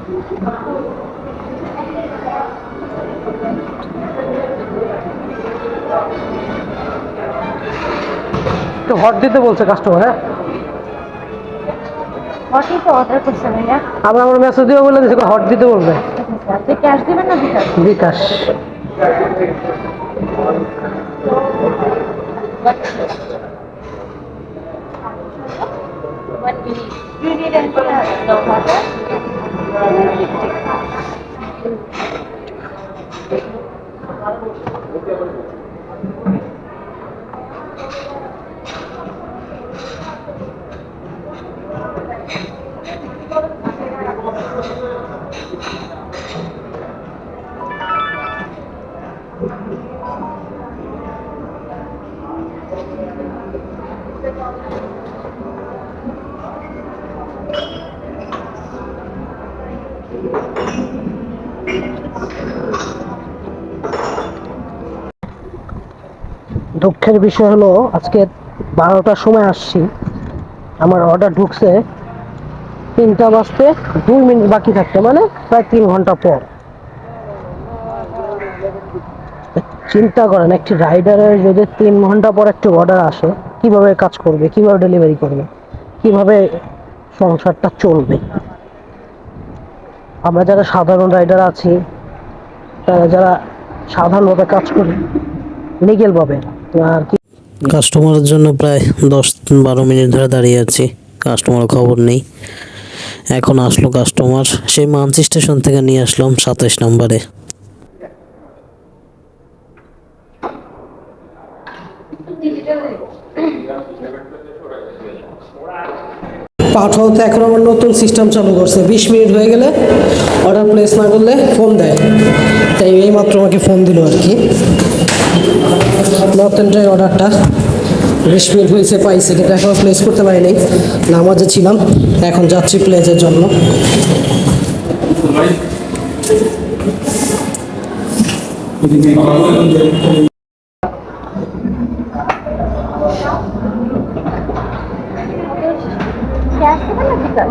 তো হট দিতে বলছে কাস্টমার। হ্যাঁ, হটই তো অর্ডার করছেন ভাইয়া। আমরা আমার মেসেজ দিয়ে বলে দিচ্ছি হট দিতে বলবে। আপনি ক্যাশ দিবেন না বিকাশ? বিকাশ। দুঃখের বিষয় হলো আজকে 12টার সময় আসছি, আমার অর্ডার ঢুকছে 3টা বাজতে 2 মিনিট বাকি থাকতে, মানে প্রায় 3 ঘন্টা পর। চিন্তা করেন একটি রাইডারের যদি 3 ঘন্টা পর একটি অর্ডার আসে, কিভাবে কাজ করবে, কিভাবে ডেলিভারি করবে, কিভাবে সংসারটা চলবে। আমরা যারা সাধারণ রাইডার আছি, তারা যারা সাধারণভাবে কাজ করি লিগেল ভাবে, আর কি কাস্টমারের জন্য প্রায় 10-12 মিনিট ধরে দাঁড়িয়ে আছি, কাস্টমার খবর নেই। এখন আসলো কাস্টমার, সেই মানসি স্টেশন থেকে নিয়ে আসলাম 27 নম্বরে। পাঠাতে এখন আমার নতুন সিস্টেম চালু করছে, 20 মিনিট হয়ে গেলে অর্ডার প্লেস না করলে ফোন দেয়। তাই এই মাত্র আমাকে ফোন দিল আর কি। নতুন যে অর্ডারটা 20 মিনিট হয়েছে পাইছে, কিন্তু এখনো প্লেস করতে পারিনি, নামাজে ছিলাম। এখন যাচ্ছি প্লেসের জন্য। ক্যাশ দিবেন না বিকাশ?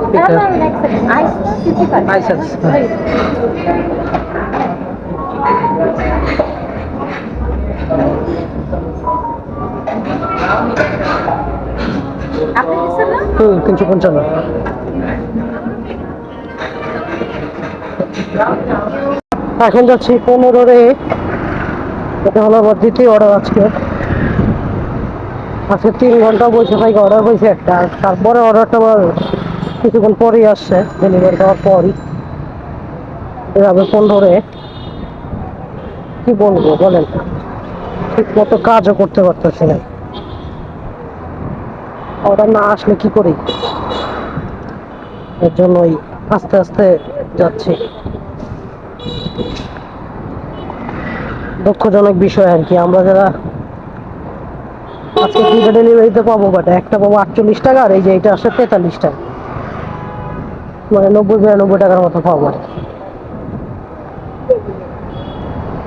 আইস না 55? লাইসেন্স আপনি দিচ্ছেন না? 355। এখন যাচ্ছি 15-রে। এটা হলো আমার দ্বিতীয় অর্ডার আজকে। আজকে 3 ঘন্টা বসে থাকি, অর্ডার হয়েছে একটা, আর তারপরে অর্ডারটা আমার কিছুক্ষণ পরেই আসছে, ডেলিভারি দেওয়ার পরই। এভাবে 15-রে কি বলবো বলেন, ঠিক মতো কাজও করতে পারতেছি না। অর্ডার না আসলে কি করি, এর জন্যই আস্তে আস্তে যাচ্ছি। দুঃখজনক বিষয় আর কি, আমরা যারা আজকে 2টা ডেলিভারিতে পাবো, বাট একটা পাবো 48 টাকা, আর এই যে এটা আসলে 43 টাকা, মানে 90-92 টাকার মতো পাবো।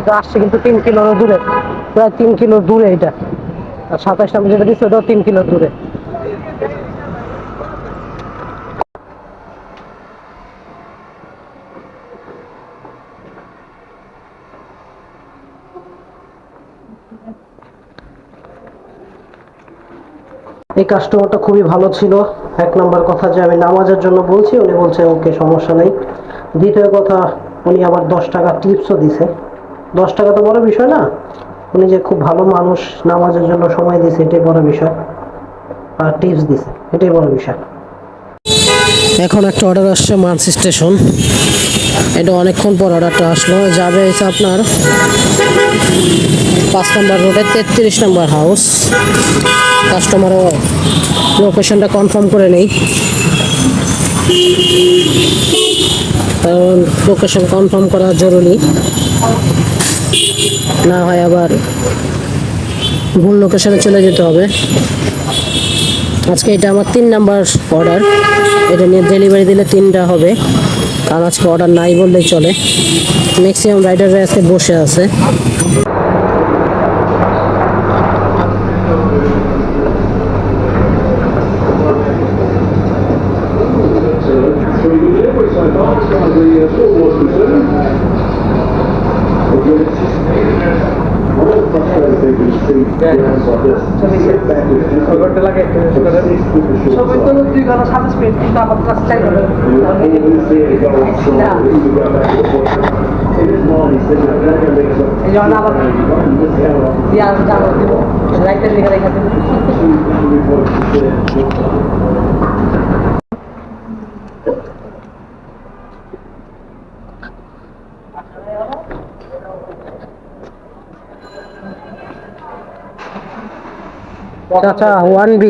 এটা আসছে কিন্তু 3 কিলো দূরে, প্রায় 3 কিলো দূরে এটা। আর 27 টাকা যেটা দিচ্ছে ওটাও 3 কিলো দূরে। এই কাস্টমারটা খুবই ভালো ছিল। 1 নম্বর কথা যে আমি নামাজের জন্য বলছি, উনি বলছে ওকে সমস্যা নেই। দ্বিতীয় কথা, উনি আবার 10 টাকা টিপসও দিছে। 10 টাকা তো বড় বিষয় না, উনি যে খুব ভালো মানুষ, নামাজের জন্য সময় দিছে এটাই বড় বিষয়, আর টিপস দিছে এটাই বড় বিষয়। এখন একটা অর্ডার আসছে মানসি স্টেশন, এটা অনেকক্ষণ পর অর্ডারটা আসলো। যাবে হচ্ছে আপনার 5 নম্বর রোডে 33 নম্বর হাউস। কাস্টমারও লোকেশনটা কনফার্ম করে নেই, কারণ লোকেশন কনফার্ম করা জরুরি, না হয় আবার ভুল লোকেশনে চলে যেতে হবে। আজকে এটা আমার 3 নাম্বার অর্ডার, এটা নিয়ে ডেলিভারি দিলে 3টা হবে, কারণ আজকে অর্ডার নাই বললেই চলে। ম্যাক্সিমাম রাইডাররা আজকে বসে আছে। সবাই তো 2 ঘন্টা 27 মিনিট, কিন্তু আমার কাছে 4 ঘন্টা। এই জন্য আবার জানো দিব লাইটের লিখে রেখে দেবো। চাচা 1B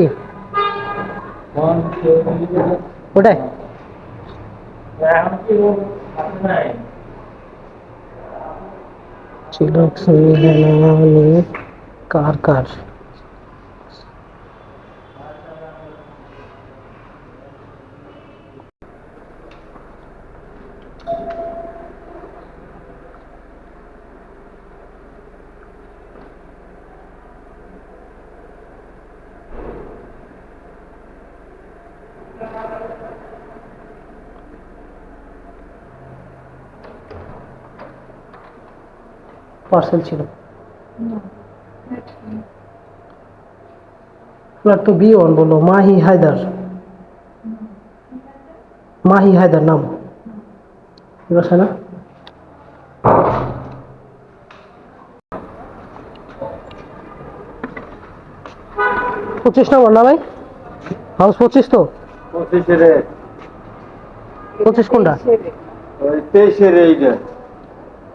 ওটাই কার কার পার্সেল ছিল তো B1 বললো মাহি হায়দার নাম এবার না 25 নম্বর না ভাই হাউস 25 তো 25 কোনটা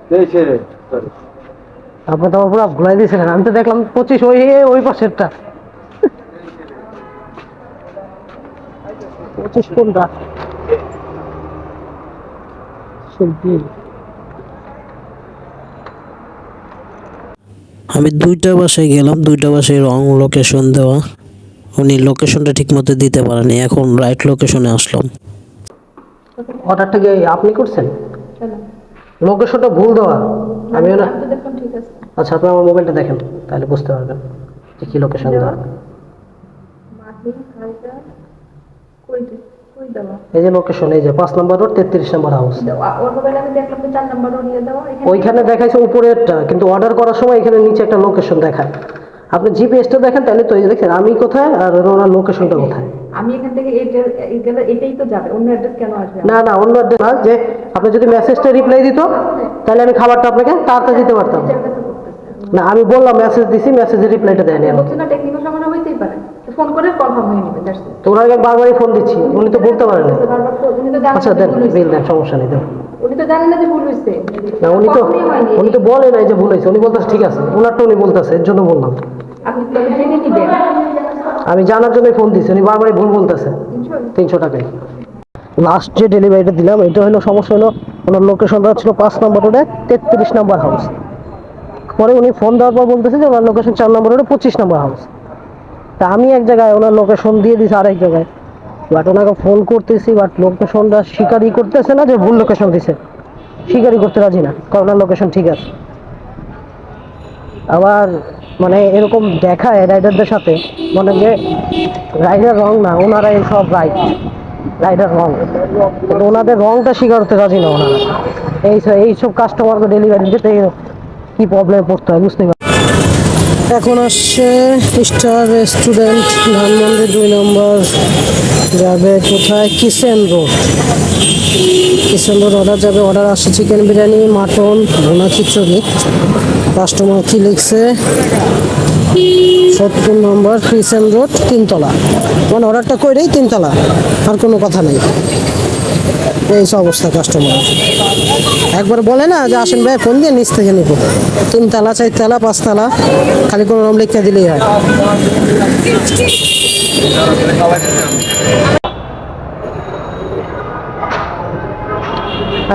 23 আপনি তো পুরো ভুলাই দিয়েছিলেন আমি তো দেখলাম 25 ওই পাশেরটা 25 কোনটা শিল্পী আমি 2টা বাসায় গেলাম, 2টা বাসায় রং লোকেশন দেওয়া, উনি লোকেশনটা ঠিক মতো দিতে পারেনি। এখন রাইট লোকেশনে আসলাম। অর্ডারটা কি আপনি করছেন? লোকেশনটা ভুল দেওয়া আমি না দেখুন ঠিক আছে। আচ্ছা আপনি আমার মোবাইলটা দেখেন তাহলে বুঝতে পারবেন যে কি লোকেশন দেওয়া। এই যে লোকেশন এই যে 5 নম্বর রোড 33 নম্বর হাউস। ওর মোবাইলে আমি দেখলাম যে 4 নাম্বার রোড নিয়ে দেওয়া ওইখানে দেখাইছে উপরেরটা, কিন্তু অর্ডার করার সময় এখানে নিচে একটা লোকেশন দেখায়। আপনি জিপিএসটা দেখেন তাহলে তো এই যে দেখেন আমি কোথায় আর ওনার লোকেশনটা কোথায়। আমি এখান থেকে এটাই তো যাবে, অন্য অ্যাড্রেস কেন আসবে? না না অন্য অ্যাড্রেস না, যে আপনি যদি মেসেজটা রিপ্লাই দিত তাহলে আমি খাবারটা আপনাকে তাড়াতাড়ি দিতে পারতাম। না আমি বললাম মেসেজ দিছি, মেসেজের রিপ্লাইটা দেয়নি আমাকে। হচ্ছে না টেকনিক্যাল সমস্যা হইতেই পারে, ফোন করে কনফার্ম হয়ে নেবে। That's it. তো ওনাকে বারবারই ফোন দিচ্ছি, উনি তো বলতে পারেন না। বারবার তো উনি তো জানেন আচ্ছা না যে দেন ভুল হইছে। বিল দেন, সমস্যা নেই দেন। উনি তো জানেন না যে ভুল হইছে। না কখনোই হয়নি। উনি তো বলে নাই যে ভুল হয়েছে, উনি বলতেছে ঠিক আছে, ওনারটা উনি বলতেছে, এর জন্য বললাম। আপনি তো জেনে নিবেন। আমি জানার জন্যই ফোন দিচ্ছি, উনি বারবারই ভুল বলতেছে। 300 টাকায় লাস্ট যে ডেলিভারিটা দিলাম এটা হলো সমস্যা হলো ওনার লোকেশনটা ছিল 5 নম্বর রোডে 33 নম্বর হাউস। পরে উনি ফোন দেওয়ার পর বলতেছে যে ওনার লোকেশন 4 নম্বর রোডে 25 নম্বর হাউস। তা আমি এক জায়গায় ওনার লোকেশন দিয়ে দিছি আরেক জায়গায়, বাট ওনাকে ফোন করতেছি বাট লোকেশনটা স্বীকারই করতেছে না যে ভুল লোকেশন দিছে, স্বীকারই করতে রাজি না, কারণ ওনার লোকেশন ঠিক আছে। আবার মানে এরকম দেখায় রাইডারদের সাথে মানে যে রাইডার রং না, ওনারাই সব রাইট, রাইডার রং, কিন্তু ওনাদের রংটা স্বীকার করতে রাজি না ওনারা। এইসব কাস্টমারকে ডেলিভারি দিতে কি প্রবলেমে পড়তে হয় বুঝতে পারি। এখন আসছে স্টার রেস্টুরেন্ট ধানমন্ডি 2 নম্বর, যাবে কোথায় kitchen road. Kitchen road order যাবে, অর্ডার আসছে চিকেন বিরিয়ানি, মাটন, ভুনা খিচুড়ি। কাস্টমার কি লিখছে 70 নম্বর কিচেন রোড 3 তলা, মানে অর্ডারটা করেই 3 তলা, আর কোনো কথা নেই। এই সব অবস্থা কাস্টমার একবার বলে না যে আসেন ভাই ফোন দিয়ে নিচ থেকে নিব, 3 তলা 4 তলা 5 তলা খালি কোনো নাম লিখে দিলেই হয়।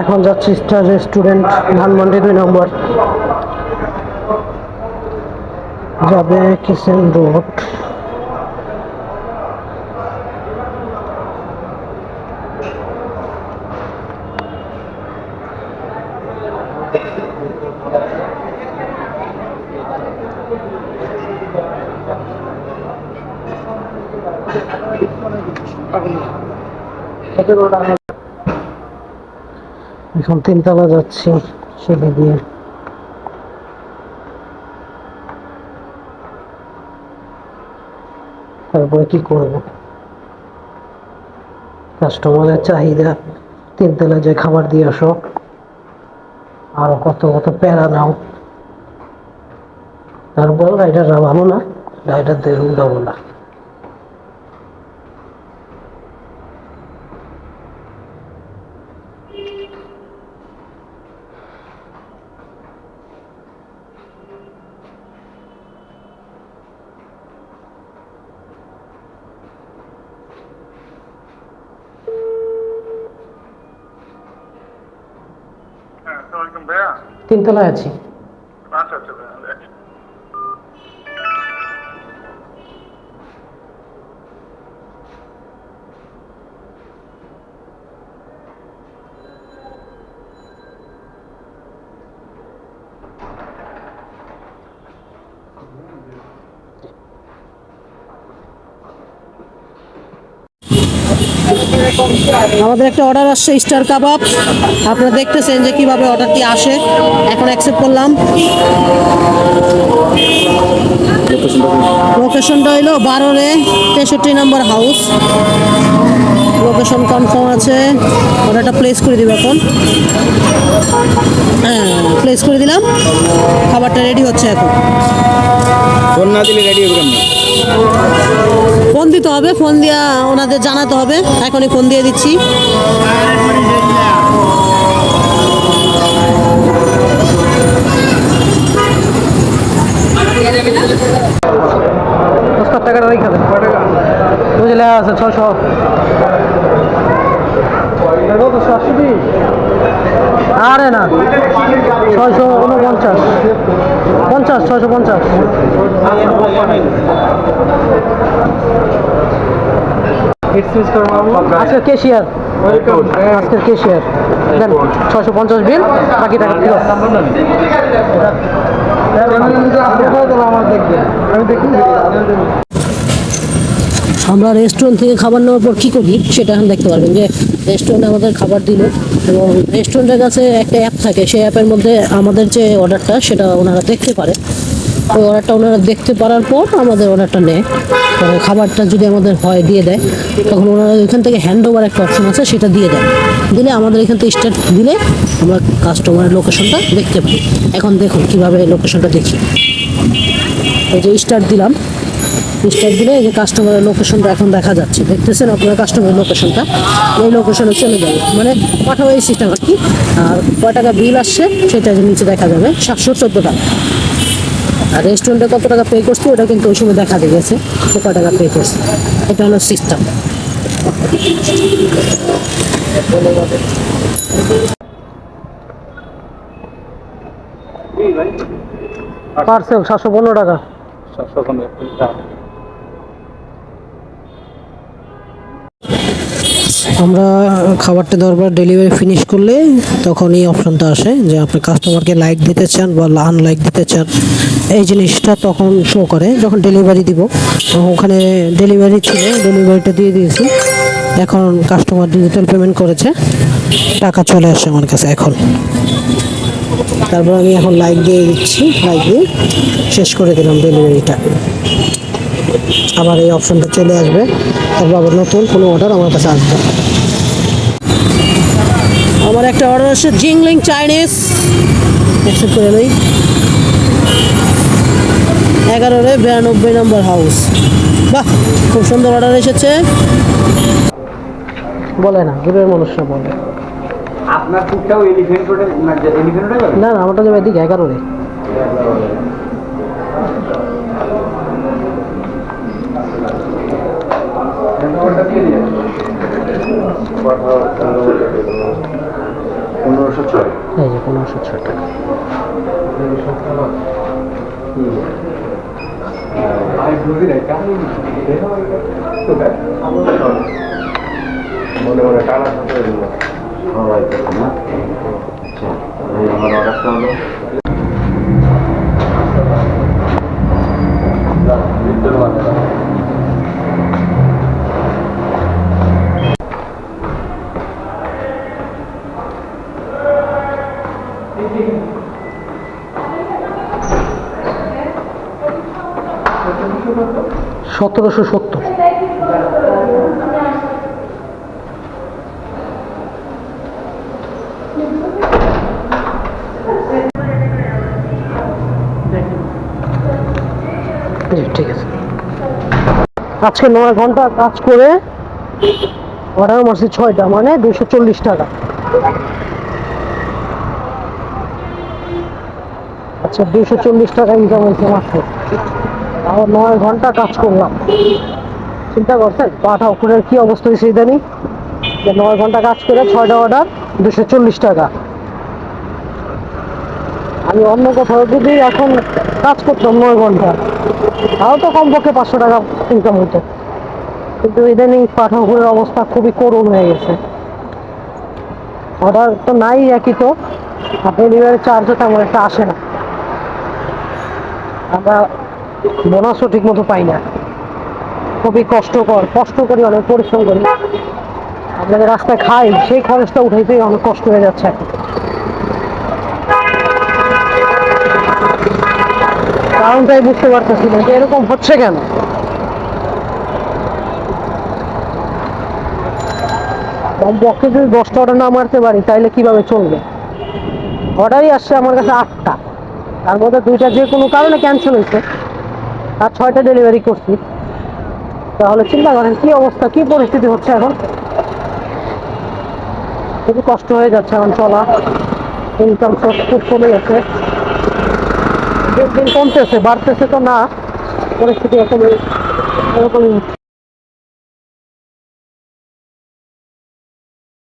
এখন যাচ্ছি স্টার রেস্টুরেন্ট ধানমন্ডি 2 নম্বর, যাবে কিচেন রোড। এখন তিনতলা যাচ্ছি সিঁড়ি দিয়ে। তারপরে কি করব, কাস্টমারের চাহিদা তিনতলা যে খাবার দিয়ে আসো, আরো কত কত প্যারা নাও। তারপর রাইডাররা ভালো না, রাইডারদের উল্টাবো না। আসসালামাইকুম ভাইয়া। তিনতলায় আছি। আচ্ছা আচ্ছা ভাইয়া। আমাদের একটা অর্ডার আসছে স্টার কাবাব। আপনারা দেখতেছেন যে কিভাবে অর্ডারটি আসে। এখন অ্যাকসেপ্ট করলাম। লোকেশনটা হইলো 12-63 নম্বর হাউস। লোকেশন কনফার্ম আছে। অর্ডারটা প্লেস করে দিব এখন। হ্যাঁ, প্লেস করে দিলাম। খাবারটা রেডি হচ্ছে এখন। ফোন না দিলে রেডি হবে কেমনি? ফোন দিতে হবে, ফোন দিয়া ওনাদের জানাতে হবে। এখনই ফোন দিয়ে দিচ্ছি। টাকাটা রেখে দেন। বুঝলে আছে 600। আরে না, 649, 650। আজকের কেশিয়ার, আজকের কেশিয়ার দেন 650 বিল, বাকি টাকা ফেরত। আমরা রেস্টুরেন্ট থেকে খাবার নেওয়ার পর কী করি সেটা এখন দেখতে পারবেন যে রেস্টুরেন্টে আমাদের খাবার দিল এবং রেস্টুরেন্টের কাছে একটা অ্যাপ থাকে। সেই অ্যাপের মধ্যে আমাদের যে অর্ডারটা সেটা ওনারা দেখতে পারে। ওই অর্ডারটা ওনারা দেখতে পারার পর আমাদের অর্ডারটা নেয় এবং খাবারটা যদি আমাদের হয় দিয়ে দেয়, তখন ওনারা ওইখান থেকে হ্যান্ড ওভার একটা অপশন আছে, সেটা দিয়ে দেয়। দিলে আমাদের এখান থেকে স্টার্ট দিলে আমরা কাস্টমারের লোকেশনটা দেখতে পাই। এখন দেখুন কীভাবে লোকেশনটা দেখি। এই যে স্টার্ট দিলাম, স্টার্ট দিলে এই যে কাস্টমারের লোকেশনটা এখন দেখা যাচ্ছে। দেখতেছেন আপনারা কাস্টমারের লোকেশনটা, এই লোকেশনে চলে যাবে, মানে পাঠাবো এই সিস্টেম আর কি। আর কয় টাকা বিল আসছে সেটা নিচে দেখা যাবে, 714 টাকা। আর রেস্টুরেন্টে কত টাকা পে করছি ওটা কিন্তু ওই সময় দেখা গেছে কত টাকা পে করছি। এটা হলো সিস্টেম। পার্সেল 715 টাকা। আমরা খাবারটা দেওয়ার পর ডেলিভারি ফিনিশ করলে তখন এই অপশনটা আসে যে আপনি কাস্টমারকে লাইক দিতে চান বা আনলাইক দিতে চান, এই জিনিসটা তখন শো করে যখন ডেলিভারি দিব। ওখানে ডেলিভারি ছিল, ডেলিভারিটা দিয়ে দিয়েছি। এখন কাস্টমার ডিজিটাল পেমেন্ট করেছে, টাকা চলে আসছে আমার কাছে এখন। তারপর আমি এখন লাইক দিয়ে দিচ্ছি, লাইক দিয়ে শেষ করে দিলাম ডেলিভারিটা। আবার এই অপশনটা চলে আসবে, তারপর আবার নতুন কোনো অর্ডার আমার কাছে আসবে। আমার একটা অর্ডার আসছে জিংলিং চাইনিজ, অ্যাকসেপ্ট করে নিই। 11-92 নম্বর হাউস। বাহ, খুব সুন্দর অর্ডার এসেছে। বলে না, দূরের মানুষরা বলে। আপনার ফুটটাও এলিফ্যান্ট রোডে, এলিফ্যান্ট রোডে যাবে? না না, আমারটা যাবে এদিকে 11-এ। এই যে 1506 টাকা। মনে মনে টানা সাথে না আমার অর্ডারটা হলো 1770। জি, ঠিক আছে। আজকে 9 ঘন্টা কাজ করে অর্ডার মারছি 6টা, মানে 240 টাকা। আচ্ছা, 240 টাকা ইনকাম হয়েছে মাত্র, তাও 9 ঘন্টা কাজ করলাম। চিন্তা করছেন পাঠা অক্ষরের কি অবস্থা হয়েছে ইদানি, যে 9 ঘন্টা কাজ করে 6টা অর্ডার, 240 টাকা। আমি অন্য কোথাও যদি এখন কাজ করতাম 9 ঘন্টা, তাও তো কমপক্ষে 500 টাকা ইনকাম হতো। কিন্তু ইদানিং পাঠা অক্ষরের অবস্থা খুবই করুণ হয়ে গেছে। অর্ডার তো নাই, একই তো, আর ডেলিভারি চার্জও তেমন একটা আসে না। আমরা বোনাসও ঠিক মতো পাই না। খুবই কষ্ট করি, অনেক পরিশ্রম করি। আমরা যে রাস্তায় খাই সেই খরচটা উঠাইতেই অনেক কষ্ট হয়ে যাচ্ছে এখন। কারণটাই বুঝতে পারতেছি না যে এরকম হচ্ছে কেন। কমপক্ষে যদি 10টা অর্ডার না মারতে পারি তাহলে কিভাবে চলবে? অর্ডারই আসছে আমার কাছে 8টা, তার মধ্যে 2টা যে কোনো কারণে ক্যান্সেল হয়েছে, আর 6টা ডেলিভারি করছি। তাহলে চিন্তা করেন কি অবস্থা, কি পরিস্থিতি হচ্ছে এখন। খুবই কষ্ট হয়ে যাচ্ছে এখন চলা, ইনকাম সোর্স খুব কমে গেছে। দিন দিন কমতেছে, বাড়তেছে তো না, পরিস্থিতি এরকমই